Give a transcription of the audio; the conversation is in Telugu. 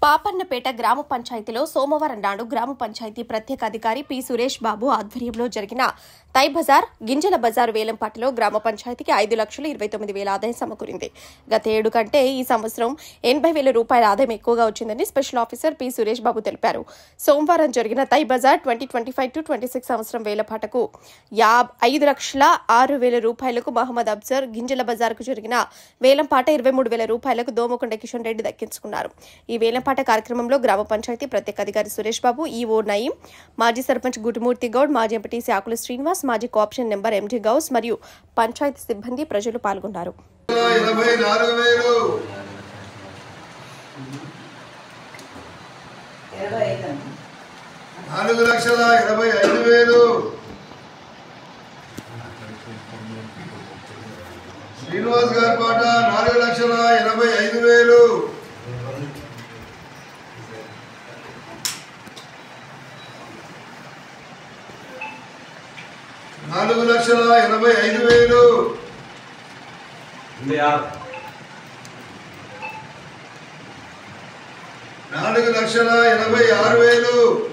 పాపన్నపేట గ్రామ పంచాయతీలో సోమవారం నాడు గ్రామ పంచాయతీ ప్రత్యేక అధికారి పి సురేష్ బాబు ఆధ్వర్యంలో జరిగిన తై బజార్ గింజల బజారు వేలంపాటలో గ్రామ పంచాయతీకి 5,29,000 ఆదాయం సమకూరింది. గత ఏడు కంటే ఈ సంవత్సరం 80,000 రూపాయల ఆదాయం ఎక్కువగా వచ్చిందని special officer P Suresh Babu తెలిపారు. సోమవారం జరిగిన తై బజార్ 2025-26 సంవత్సరం వేలంపాటకు 5,06,000 రూపాయలకు మహమ్మద్ అబ్సర్, గింజల బజార్కు జరిగిన వేలంపాట 23,000 రూపాయలకు దోమకొండ కిషన్ రెడ్డి దక్కించుకున్నారు. ఈ వేలంపాట కార్యక్రమంలో గ్రామ పంచాయతీ ప్రత్యేక అధికారి సురేష్ బాబు, ఈఓ నయీం, మాజీ సర్పంచ్ గుటిమూర్తి గౌడ్, మాజీ ఎంపీటీసీ ఆకుల శ్రీనివాస్, మాజీ కోఆప్షన్ నెంబర్ ఎండి గౌస్ మరియు పంచాయతీ సిబ్బంది, ప్రజలు పాల్గొన్నారు. శ్రీనివాస్ గారి పాట 4,85,000. $4,85,000. 4,86,000.